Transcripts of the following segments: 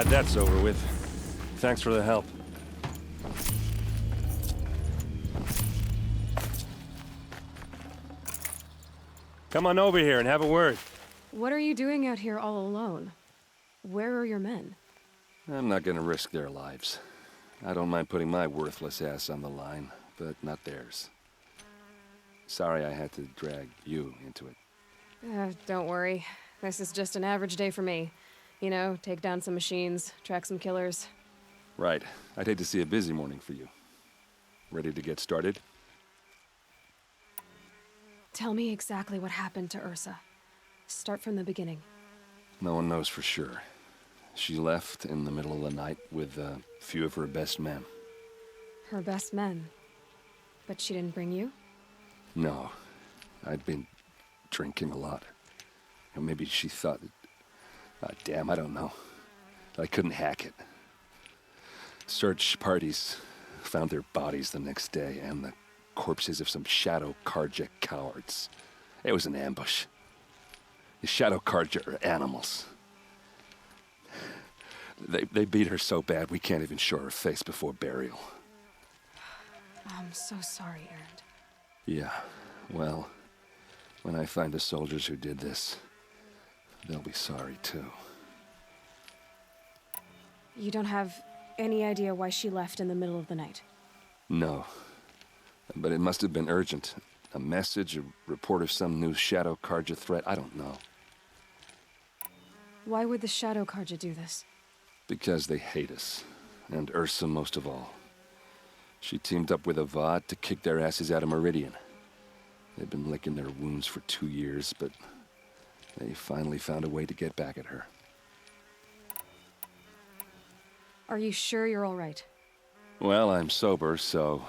Glad that's over with. Thanks for the help. Come on over here and have a word. What are you doing out here all alone? Where are your men? I'm not gonna risk their lives. I don't mind putting my worthless ass on the line, but not theirs. Sorry I had to drag you into it. Don't worry. This is just an average day for me. You know, take down some machines, track some killers. Right. I'd hate to see a busy morning for you. Ready to get started? Tell me exactly what happened to Ursa. Start from the beginning. No one knows for sure. She left in the middle of the night with a few of her best men. Her best men? But she didn't bring you? No. I'd been drinking a lot. Or maybe she thought... damn, I don't know. I couldn't hack it. Search parties found their bodies the next day, and the corpses of some Shadow Karja cowards. It was an ambush. The Shadow Karja are animals. They beat her so bad we can't even show her face before burial. I'm so sorry, Erend. Yeah, well, when I find the soldiers who did this, they'll be sorry too. You don't have any idea why she left in the middle of the night? No. But it must have been urgent. A message, a report of some new Shadow Karja threat, I don't know. Why would the Shadow Karja do this? Because they hate us. And Ursa most of all. She teamed up with Avad to kick their asses out of Meridian. They've been licking their wounds for 2 years, but they finally found a way to get back at her. Are you sure you're all right? Well, I'm sober, so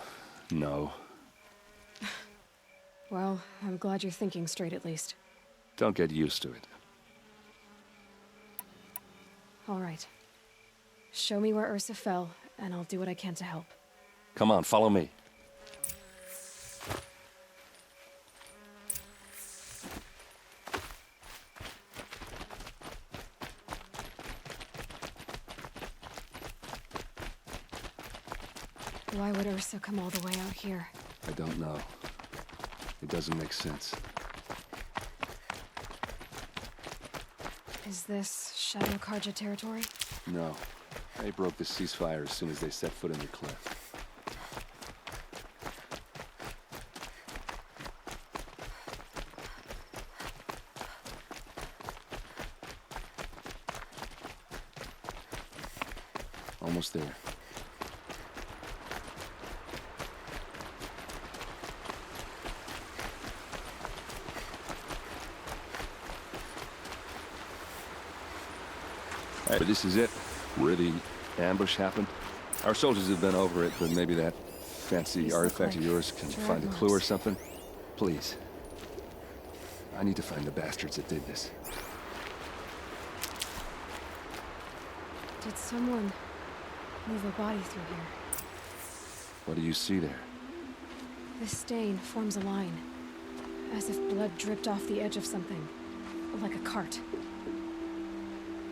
no. Well, I'm glad you're thinking straight at least. Don't get used to it. All right. Show me where Ursa fell, and I'll do what I can to help. Come on, follow me. Why would Ursa come all the way out here? I don't know. It doesn't make sense. Is this Shadow Karja territory? No. They broke the ceasefire as soon as they set foot in the cliff. Almost there. But this is it, where the ambush happened. Our soldiers have been over it, but maybe that fancy artifact of yours can find a clue or something. Please. I need to find the bastards that did this. Did someone move a body through here? What do you see there? This stain forms a line, as if blood dripped off the edge of something, like a cart.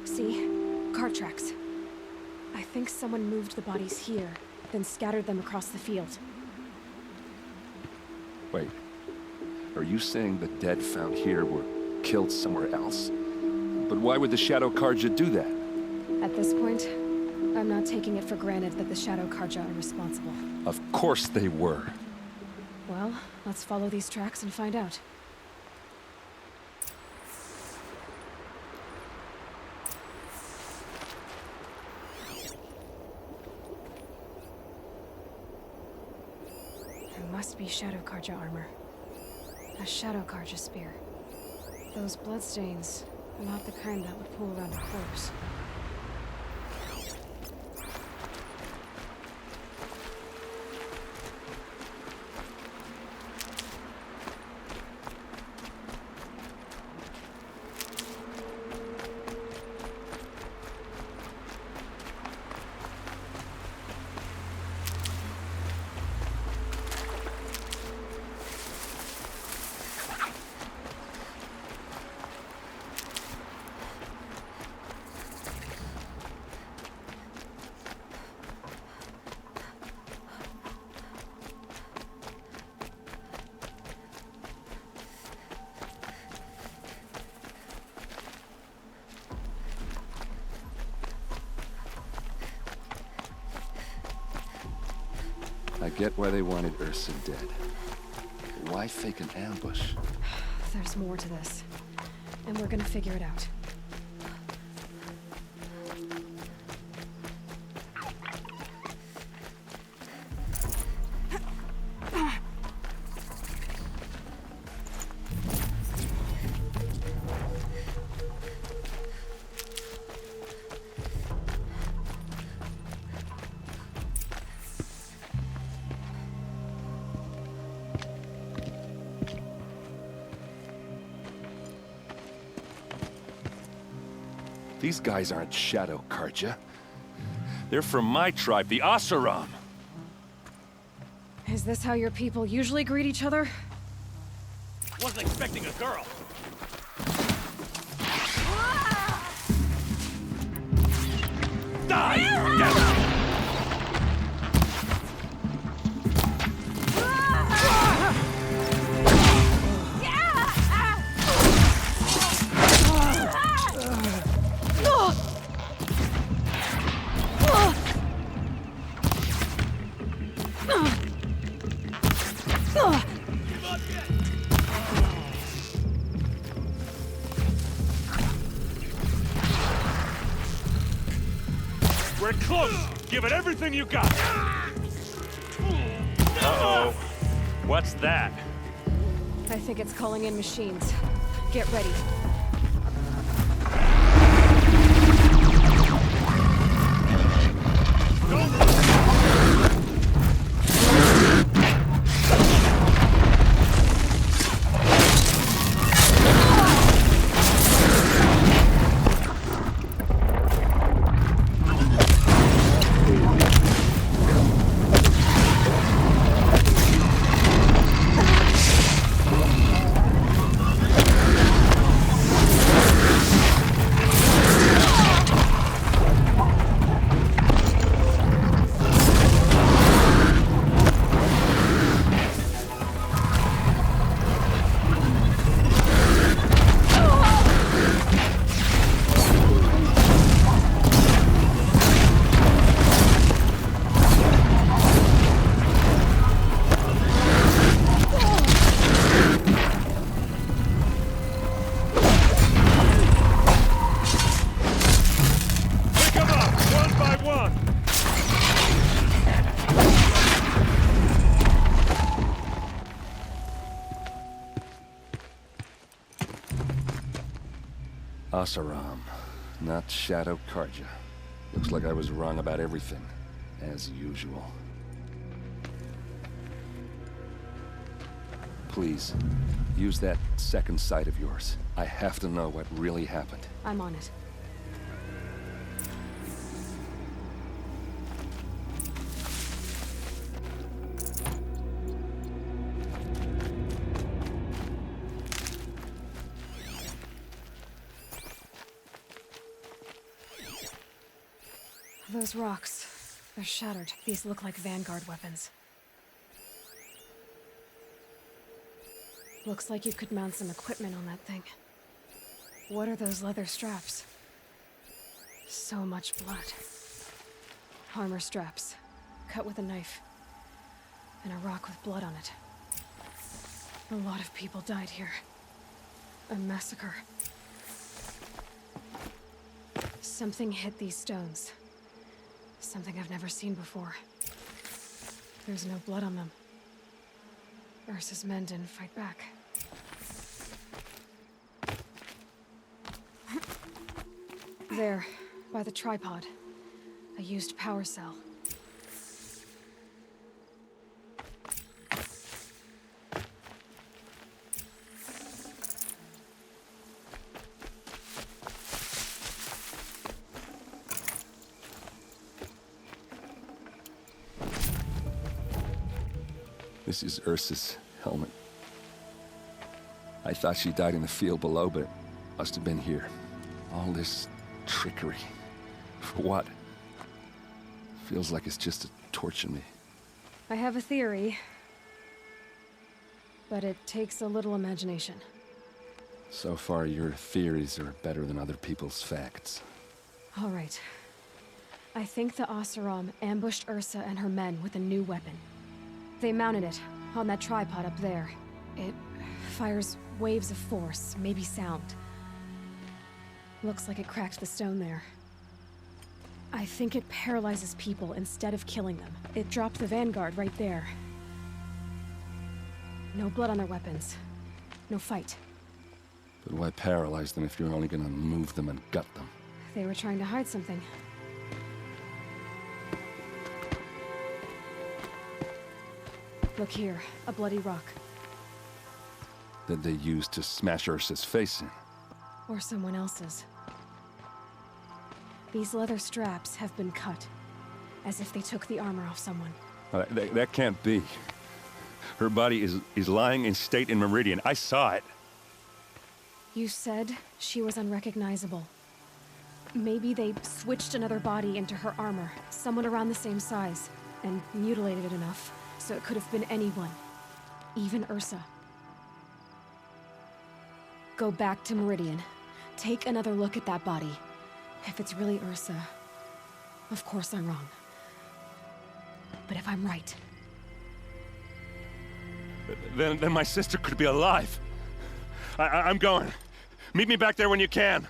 See? Cart tracks. I think someone moved the bodies here, then scattered them across the field. Wait. Are you saying the dead found here were killed somewhere else? But why would the Shadow Karja do that? At this point, I'm not taking it for granted that the Shadow Karja are responsible. Of course they were. Well, let's follow these tracks and find out. Must be Shadow Karja armor. A Shadow Karja spear. Those bloodstains are not the kind that would pool around a corpse. I get why they wanted Ursa dead. But why fake an ambush? There's more to this. And we're gonna figure it out. These guys aren't Shadow Karja. They're from my tribe, the Oseram. Is this how your people usually greet each other? Wasn't expecting a girl. Die! Get out! We're close! Give it everything you got! Uh-oh. What's that? I think it's calling in machines. Get ready. Oseram, not Shadow Karja. Looks like I was wrong about everything, as usual. Please, use that second sight of yours. I have to know what really happened. I'm on it. Those rocks, they're shattered. These look like Vanguard weapons. Looks like you could mount some equipment on that thing. What are those leather straps? So much blood. Armor straps, cut with a knife. And a rock with blood on it. A lot of people died here. A massacre. Something hit these stones. Something I've never seen before. There's no blood on them. Ursa's men didn't fight back. There, by the tripod. A used power cell. This is Ursa's helmet. I thought she died in the field below, but it must have been here. All this trickery. For what? Feels like it's just to torture me. I have a theory. But it takes a little imagination. So far, your theories are better than other people's facts. All right. I think the Oseram ambushed Ursa and her men with a new weapon. They mounted it on that tripod up there. It fires waves of force, maybe sound. Looks like it cracked the stone there. I think it paralyzes people instead of killing them. It dropped the vanguard right there. No blood on their weapons. No fight. But why paralyze them if you're only gonna move them and gut them? They were trying to hide something. Look here, a bloody rock. That they used to smash Ursa's face in. Or someone else's. These leather straps have been cut, as if they took the armor off someone. That can't be. Her body is lying in state in Meridian. I saw it. You said she was unrecognizable. Maybe they switched another body into her armor, someone around the same size, and mutilated it enough, so it could have been anyone. Even Ursa. Go back to Meridian. Take another look at that body. If it's really Ursa, of course I'm wrong. But if I'm right... Then my sister could be alive. I'm going. Meet me back there when you can.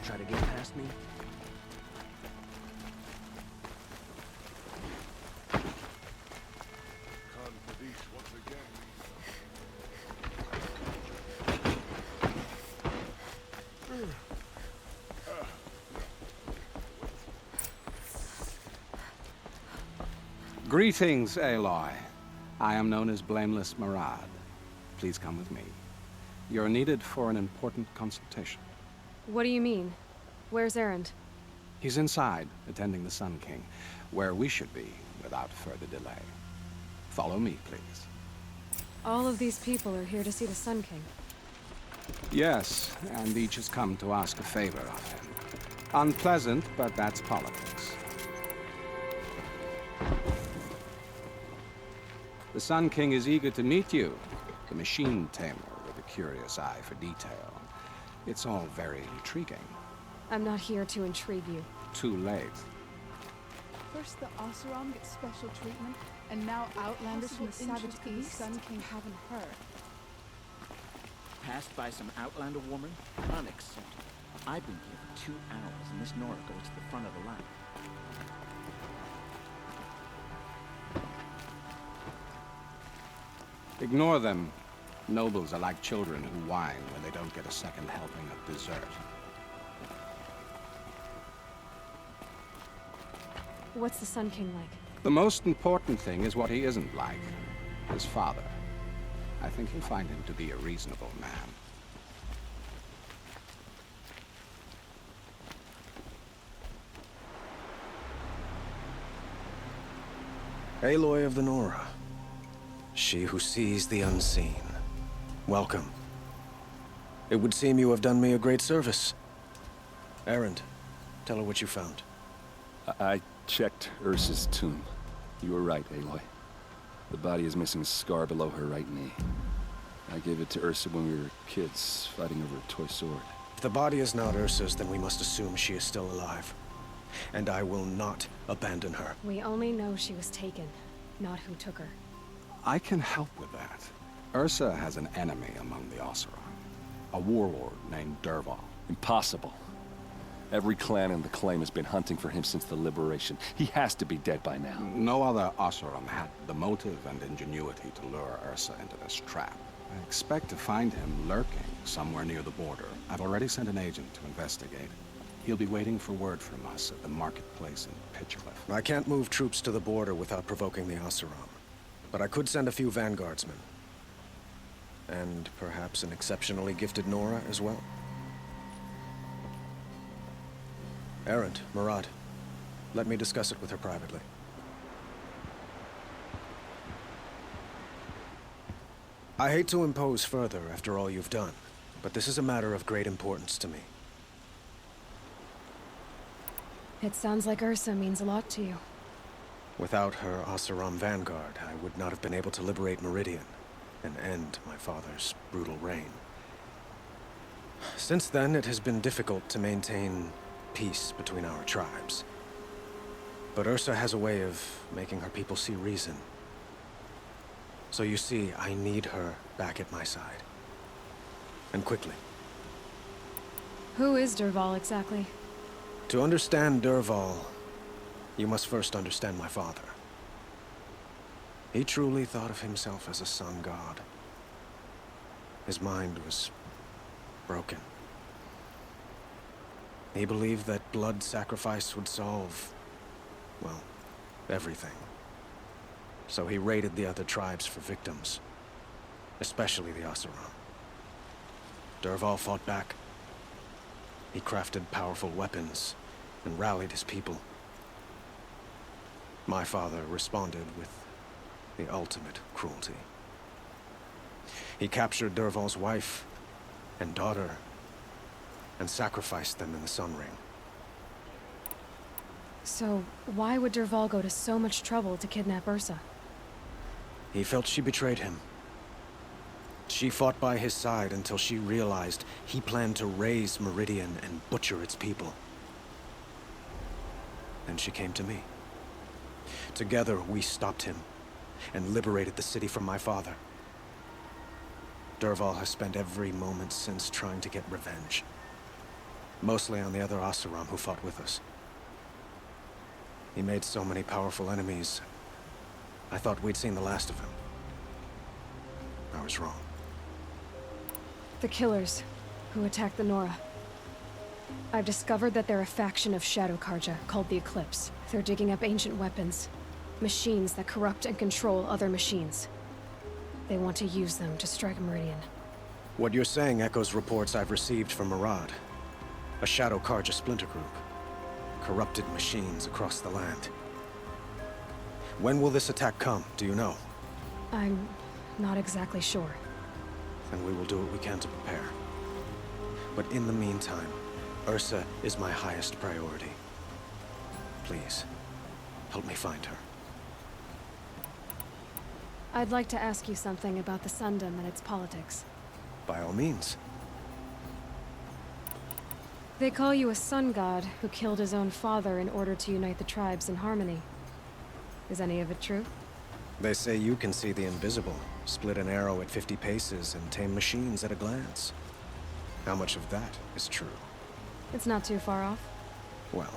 Try to get past me? Once again. Greetings, Aloy. I am known as Blameless Marad. Please come with me. You're needed for an important consultation. What do you mean? Where's Erend? He's inside, attending the Sun King, where we should be, without further delay. Follow me, please. All of these people are here to see the Sun King. Yes, and each has come to ask a favor of him. Unpleasant, but that's politics. The Sun King is eager to meet you, the machine tamer with a curious eye for detail. It's all very intriguing. I'm not here to intrigue you. Too late. First the Oseram gets special treatment, and now Outlanders from the Savage East Sun King haven't heard. Passed by some Outlander woman? Unacceptable. I've been here for 2 hours, and this Nora goes to the front of the line. Ignore them. Nobles are like children who whine when they don't get a second helping of dessert. What's the Sun King like? The most important thing is what he isn't like. His father. I think you'll find him to be a reasonable man. Aloy of the Nora. She who sees the unseen. Welcome. It would seem you have done me a great service. Erend, tell her what you found. I checked Ursa's tomb. You were right, Aloy. The body is missing a scar below her right knee. I gave it to Ursa when we were kids, fighting over a toy sword. If the body is not Ursa's, then we must assume she is still alive. And I will not abandon her. We only know she was taken, not who took her. I can help with that. Ursa has an enemy among the Oseram. A warlord named Dervahl. Impossible. Every clan in the claim has been hunting for him since the liberation. He has to be dead by now. No other Oseram had the motive and ingenuity to lure Ursa into this trap. I expect to find him lurking somewhere near the border. I've already sent an agent to investigate. He'll be waiting for word from us at the marketplace in Pitchcliff. I can't move troops to the border without provoking the Oseram. But I could send a few vanguardsmen. And perhaps an exceptionally gifted Nora as well. Errant, Murad. Let me discuss it with her privately. I hate to impose further after all you've done, but this is a matter of great importance to me. It sounds like Ursa means a lot to you. Without her Oseram vanguard, I would not have been able to liberate Meridian and end my father's brutal reign. Since then, it has been difficult to maintain peace between our tribes. But Ursa has a way of making her people see reason. So you see, I need her back at my side. And quickly. Who is Dervahl exactly? To understand Dervahl, you must first understand my father. He truly thought of himself as a sun god. His mind was broken. He believed that blood sacrifice would solve, well, everything. So he raided the other tribes for victims, especially the Oseram. Dervahl fought back. He crafted powerful weapons and rallied his people. My father responded with the ultimate cruelty. He captured Dervahl's wife and daughter and sacrificed them in the Sun Ring. So, why would Dervahl go to so much trouble to kidnap Ursa? He felt she betrayed him. She fought by his side until she realized he planned to raise Meridian and butcher its people. Then she came to me. Together, we stopped him and liberated the city from my father. Dervahl has spent every moment since trying to get revenge. Mostly on the other Oseram who fought with us. He made so many powerful enemies, I thought we'd seen the last of him. I was wrong. The killers, who attacked the Nora. I've discovered that they're a faction of Shadow Karja, called the Eclipse. They're digging up ancient weapons. Machines that corrupt and control other machines. They want to use them to strike Meridian. What you're saying echoes reports I've received from Murad. A Shadow Karja splinter group. Corrupted machines across the land. When will this attack come, do you know? I'm not exactly sure. Then we will do what we can to prepare. But in the meantime, Ursa is my highest priority. Please, help me find her. I'd like to ask you something about the Sundom and its politics. By all means. They call you a sun god who killed his own father in order to unite the tribes in harmony. Is any of it true? They say you can see the invisible, split an arrow at 50 paces, and tame machines at a glance. How much of that is true? It's not too far off. Well,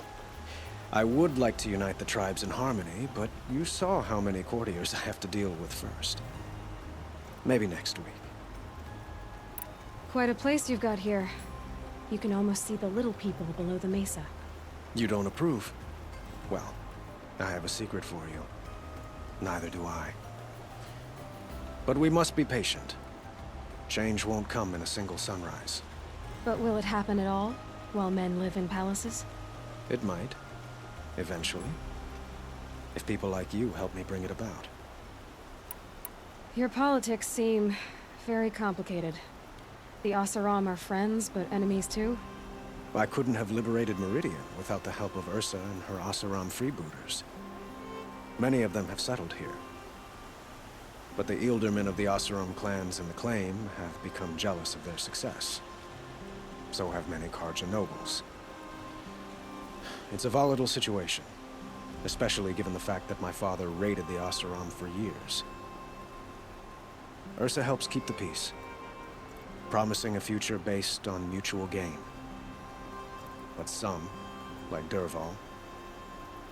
I would like to unite the tribes in harmony, but you saw how many courtiers I have to deal with first. Maybe next week. Quite a place you've got here. You can almost see the little people below the mesa. You don't approve? Well, I have a secret for you. Neither do I. But we must be patient. Change won't come in a single sunrise. But will it happen at all, while men live in palaces? It might. Eventually. If people like you help me bring it about. Your politics seem very complicated. The Oseram are friends, but enemies too? I couldn't have liberated Meridian without the help of Ursa and her Oseram freebooters. Many of them have settled here. But the Ealdormen of the Oseram clans in the Claim have become jealous of their success. So have many Karja nobles. It's a volatile situation, especially given the fact that my father raided the Oseram for years. Ursa helps keep the peace, promising a future based on mutual gain. But some, like Dervahl,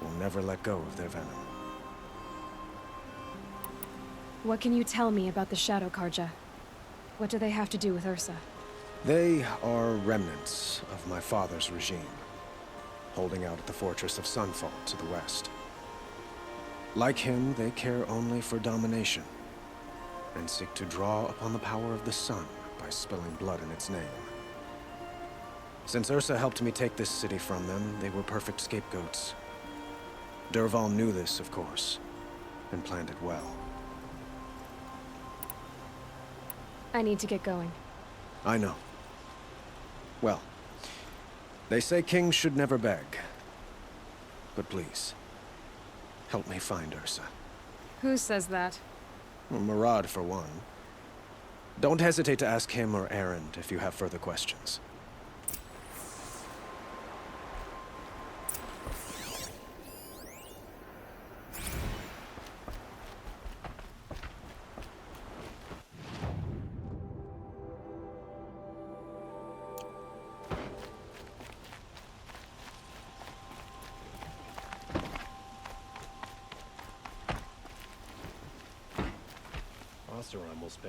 will never let go of their venom. What can you tell me about the Shadow Karja? What do they have to do with Ursa? They are remnants of my father's regime, holding out at the fortress of Sunfall to the west. Like him, they care only for domination, and seek to draw upon the power of the sun by spilling blood in its name. Since Ursa helped me take this city from them, they were perfect scapegoats. Dervahl knew this, of course, and planned it well. I need to get going. I know. Well, they say kings should never beg. But please, help me find Ursa. Who says that? Well, Murad, for one. Don't hesitate to ask him or Erend if you have further questions. Oseram will spend